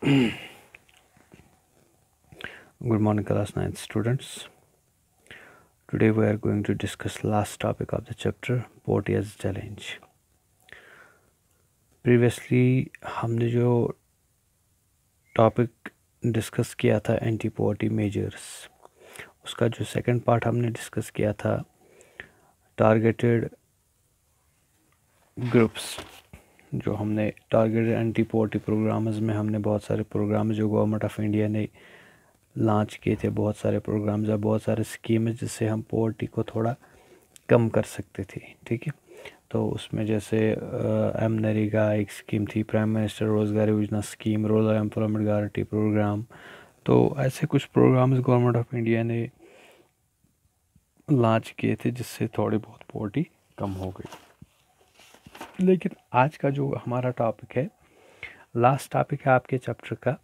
Good morning, class 9th students. Today we are going to discuss last topic of the chapter, poverty as a challenge. Previously हमने जो topic discuss किया था anti poverty measures, उसका जो second part हमने discuss किया था targeted groups. जो हमने टारगेटेड एंटी पॉवर्टी प्रोग्राम्स में हमने बहुत सारे प्रोग्राम जो गवर्नमेंट ऑफ इंडिया ने लॉन्च किए थे, बहुत सारे प्रोग्राम्स और बहुत सारे स्कीम जिससे हम पॉवर्टी को थोड़ा कम कर सकते थे। ठीक है, तो उसमें जैसे नरेगा एक स्कीम थी, prime minister Rozgar Yojana scheme, rural employment guarantee programme. तो ऐसे कुछ प्रोग्राम्स गवर्नमेंट ऑफ इंडिया ने लॉन्च किए थे जिससे थोड़ी बहुत पॉवर्टी कम हो गई। लेकिन आज का जो हमारा टॉपिक है, लास्ट टॉपिक है आपके चैप्टर का,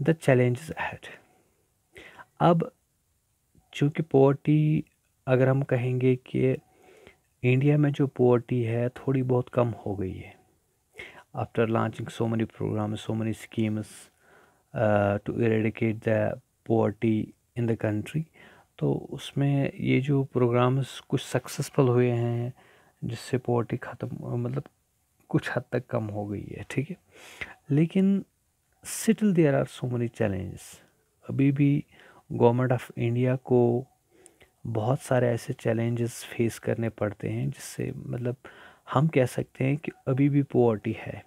द चैलेंजेस अहेड। अब चूँकि पॉवर्टी, अगर हम कहेंगे कि इंडिया में जो पॉवर्टी है थोड़ी बहुत कम हो गई है after launching so many programme, so many schemes to eradicate the poverty in the country. तो उसमें ये जो प्रोग्राम्स कुछ सक्सेसफुल हुए हैं जिससे पॉवर्टी ख़त्म, मतलब कुछ हद तक कम हो गई है। ठीक है, लेकिन still there are so many challenges. अभी भी गवर्नमेंट ऑफ इंडिया को बहुत सारे ऐसे चैलेंजेस फेस करने पड़ते हैं जिससे मतलब हम कह सकते हैं कि अभी भी पॉवर्टी है।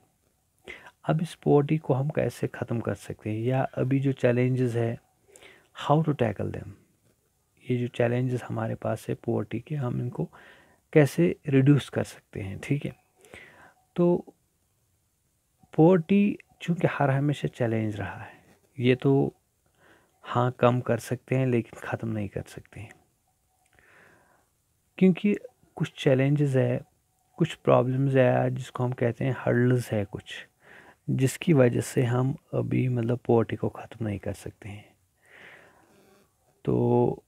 अब इस पॉवर्टी को हम कैसे ख़त्म कर सकते हैं, या अभी जो चैलेंजेस है हाउ टू टैकल देम। ये जो चैलेंजेस हमारे पास है पॉवर्टी के, हम इनको कैसे रिड्यूस कर सकते हैं। ठीक है, तो पॉवर्टी चूँकि हर हमेशा चैलेंज रहा है, ये तो हाँ कम कर सकते हैं लेकिन ख़त्म नहीं कर सकते हैं, क्योंकि कुछ चैलेंजेस है, कुछ प्रॉब्लम्स है जिसको हम कहते हैं हर्डल्स है कुछ, जिसकी वजह से हम अभी मतलब पॉवर्टी को ख़त्म नहीं कर सकते हैं। तो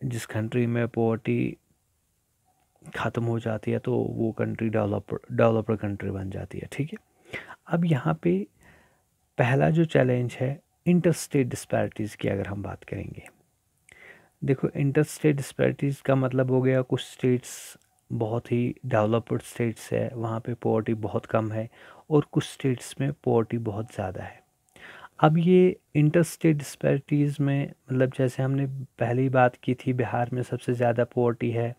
जिस कंट्री में पॉवर्टी ख़त्म हो जाती है तो वो कंट्री डेवलपर कंट्री बन जाती है। ठीक है, अब यहाँ पे पहला जो चैलेंज है इंटर स्टेट डिस्पैरिटीज़ की अगर हम बात करेंगे। देखो, इंटर स्टेट डिस्पैरिटीज़ का मतलब हो गया कुछ स्टेट्स बहुत ही डेवलप्ड स्टेट्स है, वहाँ पे पॉवर्टी बहुत कम है, और कुछ स्टेट्स में पॉवर्टी बहुत ज़्यादा है। अब ये इंटर स्टेट डिस्पैरिटीज़ में मतलब जैसे हमने पहले ही बात की थी, बिहार में सबसे ज़्यादा पॉवर्टी है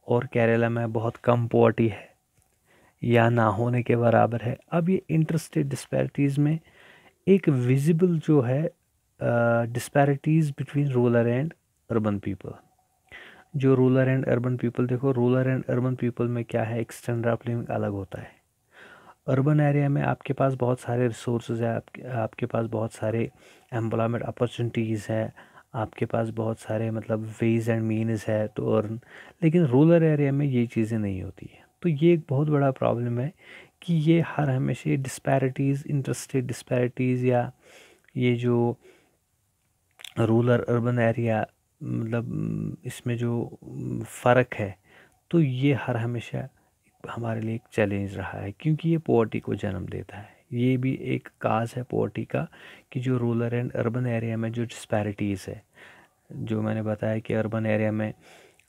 और केरला में बहुत कम पॉवर्टी है या ना होने के बराबर है। अब ये इंटर स्टेट डिस्पैरिटीज़ में एक विजिबल जो है disparities between rural and urban people. जो रूरल एंड अर्बन पीपल, देखो रूरल एंड अर्बन पीपल में क्या है, एक स्टैंडर्ड ऑफ लिविंग अलग होता है। अर्बन एरिया में आपके पास बहुत सारे रिसोर्सेज है, आपके पास बहुत सारे एम्प्लॉयमेंट अपॉर्चुनिटीज़ है, आपके पास बहुत सारे मतलब वेज एंड मीन्स है तो अर्न। लेकिन रूरल एरिया में ये चीज़ें नहीं होती है। तो ये एक बहुत बड़ा प्रॉब्लम है कि ये हर हमेशा डिस्पैरिटीज़, इंटरस्टेट डिस्पैरिटीज़, या ये जो रूरल अर्बन एरिया मतलब इसमें जो फ़र्क है, तो ये हर हमेशा हमारे लिए एक चैलेंज रहा है, क्योंकि ये पॉवर्टी को जन्म देता है। ये भी एक काज है पॉवर्टी का कि जो रूरल एंड अर्बन एरिया में जो डिस्पैरिटीज़ है, जो मैंने बताया कि अर्बन एरिया में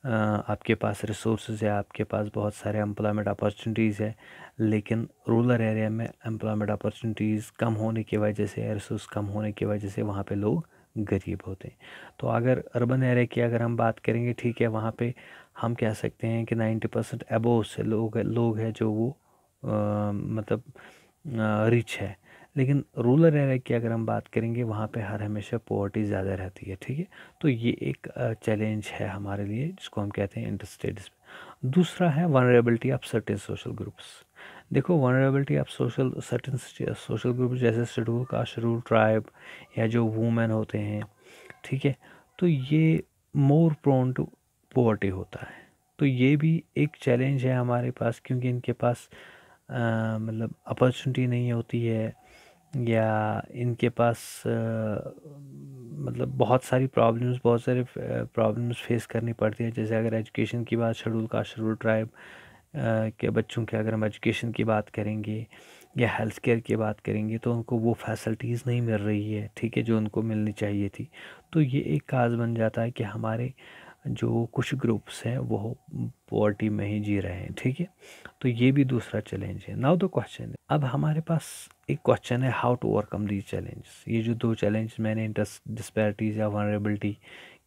आपके पास रिसोर्सेज है, आपके पास बहुत सारे एम्प्लॉयमेंट अपॉर्चुनिटीज़ है, लेकिन रूरल एरिया में एम्प्लॉयमेंट अपॉर्चुनिटीज़ कम होने की वजह से, रिसोर्स कम होने की वजह से वहाँ पे लोग गरीब होते हैं। तो अगर अर्बन एरिया की अगर हम बात करेंगे, ठीक है, वहाँ पे हम कह सकते हैं कि 90% अबोव से लोग हैं जो वो मतलब रिच है। लेकिन रूरल एरिया की अगर हम बात करेंगे, वहाँ पे हर हमेशा पॉवर्टी ज़्यादा रहती है। ठीक है, तो ये एक चैलेंज है हमारे लिए जिसको हम कहते हैं इंटरस्टेट। दूसरा है vulnerability of certain social groups. देखो, vulnerability of certain social group जैसे शेड्यूल कास्ट, शेड्यूल ट्राइब, या जो वुमेन होते हैं, ठीक है, तो ये मोर प्रोन टू पॉवर्टी होता है। तो ये भी एक चैलेंज है हमारे पास, क्योंकि इनके पास मतलब अपॉर्चुनिटी नहीं होती है, या इनके पास मतलब बहुत सारी प्रॉब्लम्स फेस करनी पड़ती है। जैसे अगर एजुकेशन की बात, शेड्यूल कास्ट, शेड्यूल ट्राइब के बच्चों के अगर हम एजुकेशन की बात करेंगे, या हेल्थ केयर की बात करेंगे तो उनको वो फैसिलिटीज़ नहीं मिल रही है, ठीक है, जो उनको मिलनी चाहिए थी। तो ये एक काज बन जाता है कि हमारे जो कुछ ग्रुप्स हैं वो पॉवर्टी में ही जी रहे हैं, ठीक है। तो ये भी दूसरा चैलेंज है। नाउ द क्वेश्चन, अब हमारे पास एक क्वेश्चन है, how to overcome these challenges. ये जो दो चैलेंज मैंने डिस्पैरिटीज़ या वनरेबिलिटी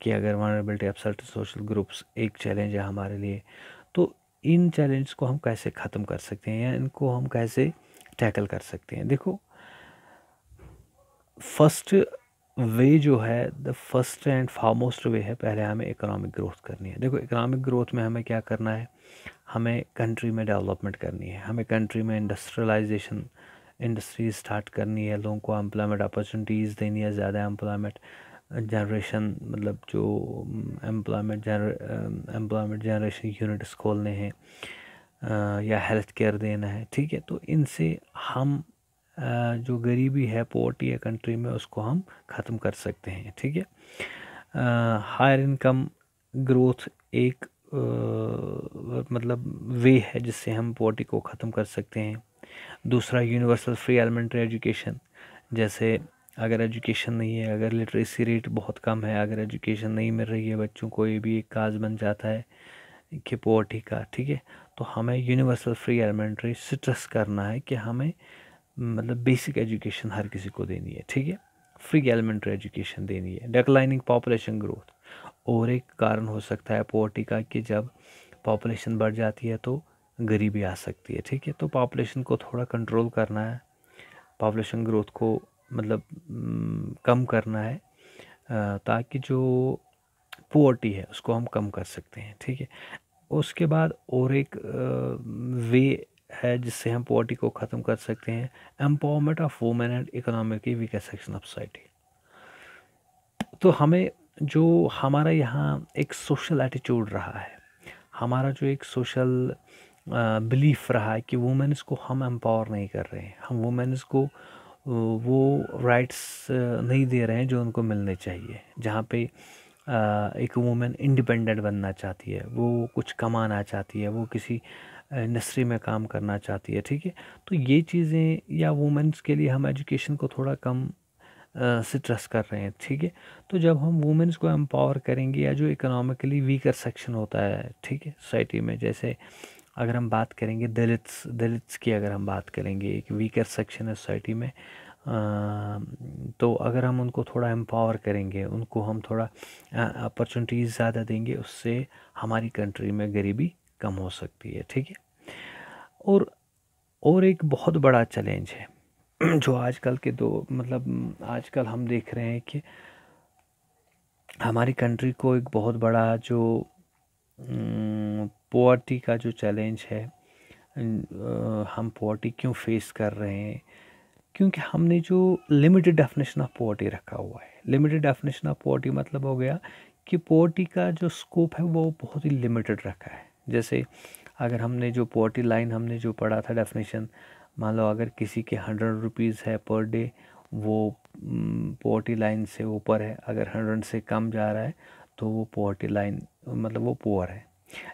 कि अगर वनरेबिलिटी अपसेट सोशल ग्रुप्स एक चैलेंज है हमारे लिए, तो इन चैलेंज को हम कैसे ख़त्म कर सकते हैं या इनको हम कैसे टैकल कर सकते हैं। देखो, फर्स्ट वे जो है, द फर्स्ट एंड फॉरमोस्ट वे है, पहले हमें इकोनॉमिक ग्रोथ करनी है। देखो, इकोनॉमिक ग्रोथ में हमें क्या करना है, हमें कंट्री में डेवलपमेंट करनी है, हमें कंट्री में इंडस्ट्रियलाइजेशन, इंडस्ट्री स्टार्ट करनी है, लोगों को एम्प्लॉयमेंट अपॉर्चुनिटीज़ देनी है, ज़्यादा एम्प्लॉयमेंट जनरेशन, मतलब जो एम्प्लॉयमेंट जनरेशन यूनिट्स खोलने हैं या हेल्थ केयर देना है, ठीक है। तो इनसे हम जो गरीबी है, पोवर्टी है कंट्री में, उसको हम ख़त्म कर सकते हैं, ठीक है। हायर इनकम ग्रोथ एक मतलब वे है जिससे हम पोवर्टी को ख़त्म कर सकते हैं। दूसरा, यूनिवर्सल फ्री एलिमेंट्री एजुकेशन, जैसे अगर एजुकेशन नहीं है, अगर लिटरेसी रेट बहुत कम है, अगर एजुकेशन नहीं मिल रही है बच्चों को, ये भी एक काज बन जाता है कि पोवर्टी का, ठीक है। तो हमें यूनिवर्सल फ्री एलिमेंट्री स्ट्रेस करना है कि हमें मतलब बेसिक एजुकेशन हर किसी को देनी है, ठीक है, फ्री एलिमेंट्री एजुकेशन देनी है। डिक्लाइनिंग पॉपुलेशन ग्रोथ और एक कारण हो सकता है पोवर्टी का कि जब पॉपुलेशन बढ़ जाती है तो गरीबी आ सकती है, ठीक है। तो पॉपुलेशन को थोड़ा कंट्रोल करना है, पॉपुलेशन ग्रोथ को मतलब कम करना है ताकि जो पोवर्टी है उसको हम कम कर सकते हैं, ठीक है। उसके बाद और एक वे है जिससे हम पोवर्टी को ख़त्म कर सकते हैं, empowerment of women and economically weaker section of society. तो हमें जो हमारा यहाँ एक सोशल एटीट्यूड रहा है, हमारा जो एक सोशल बिलीफ रहा है कि वुमेन्स को हम एम्पावर नहीं कर रहे हैं, हम वुमेन्स को वो राइट्स नहीं दे रहे हैं जो उनको मिलने चाहिए। जहाँ पे एक वुमेन इंडिपेंडेंट बनना चाहती है, वो कुछ कमाना चाहती है, वो किसी इंडस्ट्री में काम करना चाहती है, ठीक है। तो ये चीज़ें, या वुमेन्स के लिए हम एजुकेशन को थोड़ा कम स्ट्रेस कर रहे हैं, ठीक है। तो जब हम वुमेन्स को एम्पावर करेंगे, या जो इकोनॉमिकली वीकर सेक्शन होता है, ठीक है, सोसाइटी में, जैसे अगर हम बात करेंगे दलित्स की, अगर हम बात करेंगे, एक वीकर सेक्शन है सोसाइटी में, तो अगर हम उनको थोड़ा एम्पावर करेंगे, उनको हम थोड़ा अपॉर्चुनिटीज़ ज़्यादा देंगे, उससे हमारी कंट्री में गरीबी कम हो सकती है, ठीक है। और एक बहुत बड़ा चैलेंज है जो आजकल के दो मतलब आजकल हम देख रहे हैं कि हमारी कंट्री को एक बहुत बड़ा जो पोवर्टी का जो चैलेंज है, हम पोवर्टी क्यों फेस कर रहे हैं, क्योंकि हमने जो लिमिटेड डेफिनेशन ऑफ पोवर्टी रखा हुआ है। लिमिटेड डेफिनेशन ऑफ पोवर्टी मतलब हो गया कि पोवर्टी का जो स्कोप है वो बहुत ही लिमिटेड रखा है। जैसे अगर हमने जो पोवर्टी लाइन हमने जो पढ़ा था डेफिनेशन, मान लो अगर किसी के 100 रुपीज़ है पर डे, वो पोवर्टी लाइन से ऊपर है, अगर 100 से कम जा रहा है तो वो पोवर्टी लाइन मतलब वो पुअर है।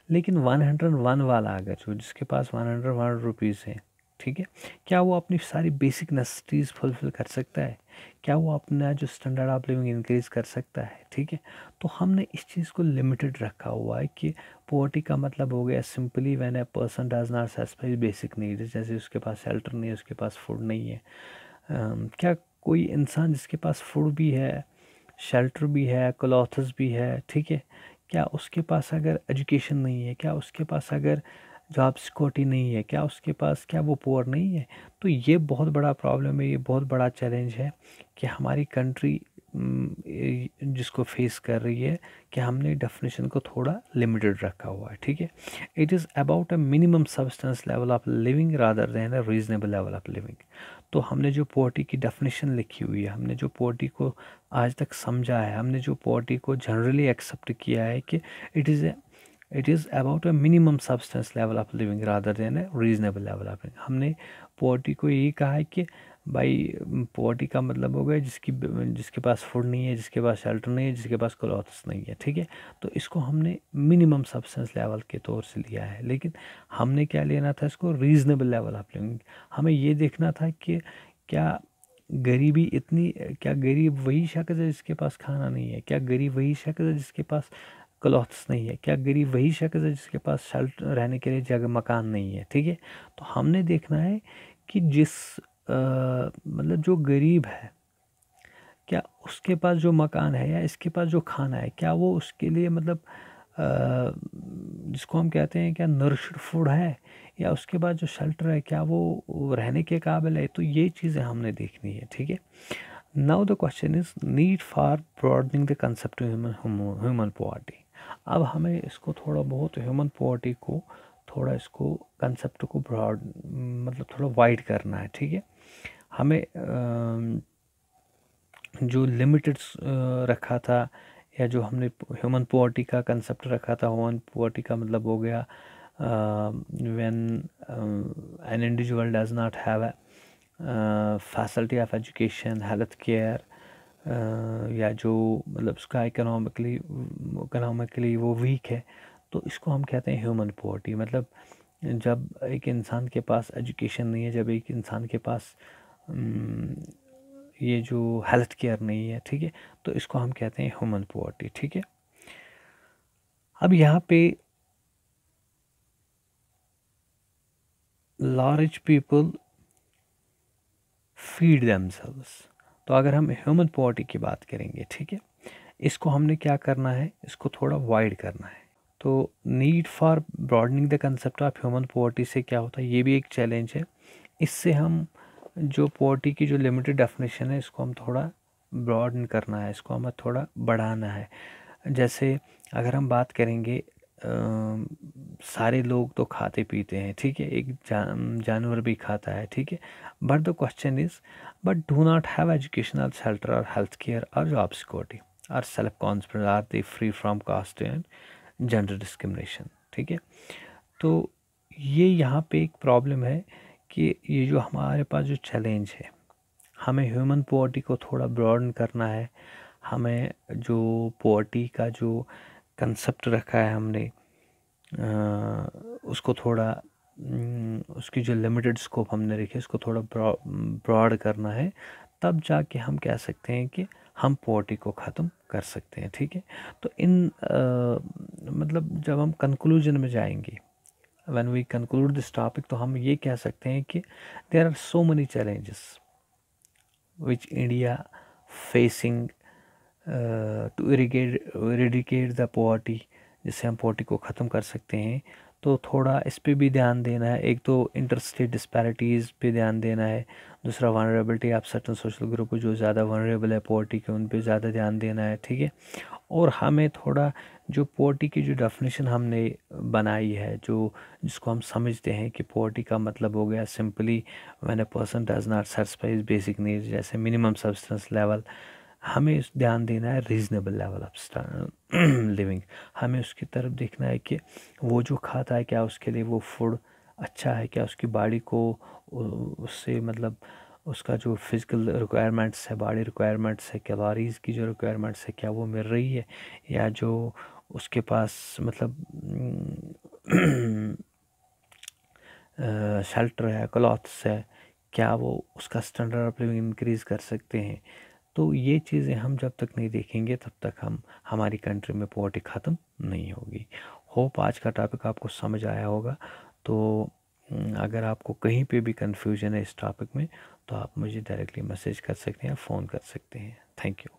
लेकिन 101 वाला अगर जो जिसके पास 101 रुपीज़ है, ठीक है, क्या वो अपनी सारी बेसिक नेसेसिटीज़ फुलफ़िल कर सकता है? क्या वो अपना जो स्टैंडर्ड ऑफ लिविंग इंक्रीज़ कर सकता है? ठीक है, तो हमने इस चीज़ को लिमिटेड रखा हुआ है कि पॉवर्टी का मतलब हो गया simply when a person does not satisfy basic needs, जैसे उसके पास शेल्टर नहीं है, उसके पास फूड नहीं है। क्या कोई इंसान जिसके पास फूड भी है, शेल्टर भी है, क्लॉथ्स भी है, ठीक है, क्या उसके पास अगर एजुकेशन नहीं है, क्या उसके पास अगर जॉब सिक्योरिटी नहीं है, क्या उसके पास, क्या वो पुअर नहीं है? तो ये बहुत बड़ा प्रॉब्लम है, ये बहुत बड़ा चैलेंज है कि हमारी कंट्री जिसको फेस कर रही है कि हमने डेफिनेशन को थोड़ा लिमिटेड रखा हुआ है, ठीक है। It is about a minimum substance level of living rather than a reasonable level of living. तो हमने जो पॉवर्टी की डेफिनेशन लिखी हुई है, हमने जो पॉवर्टी को आज तक समझा है, हमने जो पॉवर्टी को जनरली एक्सेप्ट किया है कि it is about a minimum substance level of living rather than a reasonable level of living. हमने पॉवर्टी को यही कहा है कि भाई पॉवर्टी का मतलब हो गया जिसके पास फूड नहीं है, जिसके पास शेल्टर नहीं है, जिसके पास क्लॉथ्स नहीं है, ठीक है। तो इसको हमने मिनिमम सब्सटेंस लेवल के तौर से लिया है, लेकिन हमने क्या लेना था, इसको रीज़नेबल लेवल ऑफ लिविंग। हमें ये देखना था कि क्या गरीबी इतनी, क्या गरीब वही शख्स है जिसके पास खाना नहीं है, क्या गरीब वही शख्स है जिसके पास क्लॉथ्स नहीं है, क्या गरीब वही शख्स है जिसके पास शेल्टर रहने के लिए जगह मकान नहीं है, ठीक है। तो हमने देखना है कि मतलब जो गरीब है, क्या उसके पास जो मकान है या इसके पास जो खाना है, क्या वो उसके लिए मतलब जिसको हम कहते हैं क्या नरिश्ड फूड है, या उसके बाद जो शेल्टर है क्या वो रहने के काबिल है। तो ये चीज़ें हमने देखनी है, ठीक है। Now the question is need for broadening the concept human poverty. अब हमें इसको थोड़ा बहुत ह्यूमन पॉवर्टी को थोड़ा इसको कंसेप्ट को ब्रॉड मतलब थोड़ा वाइड करना है, ठीक है। हमें जो लिमिटेड रखा था, या जो हमने ह्यूमन पॉवर्टी का कंसेप्ट रखा था, ह्यूमन पॉवर्टी का मतलब हो गया when an individual does not have facility of education, health care, या जो मतलब उसका इकोनॉमिकली वो वीक है, तो इसको हम कहते हैं ह्यूमन पॉवर्टी। मतलब जब एक इंसान के पास एजुकेशन नहीं है, जब एक इंसान के पास ये जो हेल्थ केयर नहीं है, ठीक है, तो इसको हम कहते हैं ह्यूमन पॉवर्टी, ठीक है। अब यहाँ पे लार्ज पीपल फीड देमसेल्व्स, तो अगर हम ह्यूमन पॉवर्टी की बात करेंगे, ठीक है, इसको हमने क्या करना है, इसको थोड़ा वाइड करना है। तो need for broadening the concept of human poverty से क्या होता है, ये भी एक चैलेंज है। इससे हम जो पॉवर्टी की जो लिमिटेड डेफिनेशन है, इसको हम थोड़ा ब्रॉडन करना है, इसको हमें थोड़ा बढ़ाना है। जैसे अगर हम बात करेंगे सारे लोग तो खाते पीते हैं, ठीक है, एक जानवर भी खाता है, ठीक है, but the question is but do not have educational shelter और हेल्थ केयर और जॉब सिक्योरिटी और self confidence, are they free from caste and gender discrimination, ठीक है। तो ये यहाँ पे एक प्रॉब्लम है कि ये जो हमारे पास जो चैलेंज है, हमें ह्यूमन पॉवर्टी को थोड़ा ब्रॉडन करना है। हमें जो पॉवर्टी का जो कंसेप्ट रखा है हमने उसको थोड़ा उसकी जो लिमिटेड स्कोप हमने रखी है, उसको थोड़ा ब्रॉड करना है, तब जाके हम कह सकते हैं कि हम पॉवर्टी को ख़त्म कर सकते हैं, ठीक है। तो मतलब जब हम कंक्लूजन में जाएंगे, when we conclude this topic, तो हम ये कह सकते हैं कि there are so many challenges which India facing to eradicate the poverty, जिससे हम पॉवर्टी को ख़त्म कर सकते हैं। तो थोड़ा इस पे भी ध्यान देना है। एक तो इंटरस्टेट डिस्पैरिटीज़ पे ध्यान देना है, दूसरा vulnerability of certain social group जो ज़्यादा वनरेबल है पॉवर्टी के, उन पे ज़्यादा ध्यान देना है, ठीक है। और हमें थोड़ा जो पॉवर्टी की जो डेफिनेशन हमने बनाई है, जो जिसको हम समझते हैं कि पॉवर्टी का मतलब हो गया simply when a person does not satisfy his basic needs, जैसे मिनिमम सब्सटेंस लेवल। हमें इस ध्यान देना है रीज़नेबल लेवल ऑफ लिविंग। हमें उसकी तरफ देखना है कि वो जो खाता है क्या उसके लिए वो फूड अच्छा है, क्या उसकी बॉडी को उससे मतलब उसका जो फिज़िकल रिक्वायरमेंट्स है, बॉडी रिक्वायरमेंट्स है, कैलोरीज़ की जो रिक्वायरमेंट्स है, क्या वो मिल रही है, या जो उसके पास मतलब शेल्टर है, क्लॉथ्स है, क्या वो उसका स्टैंडर्ड ऑफ लिविंग इंक्रीज़ कर सकते हैं। तो ये चीज़ें हम जब तक नहीं देखेंगे तब तक हमारी कंट्री में पॉवर्टी ख़त्म नहीं होगी। होप आज का टॉपिक आपको समझ आया होगा। तो अगर आपको कहीं पे भी कंफ्यूजन है इस टॉपिक में, तो आप मुझे डायरेक्टली मैसेज कर सकते हैं, फ़ोन कर सकते हैं। Thank you.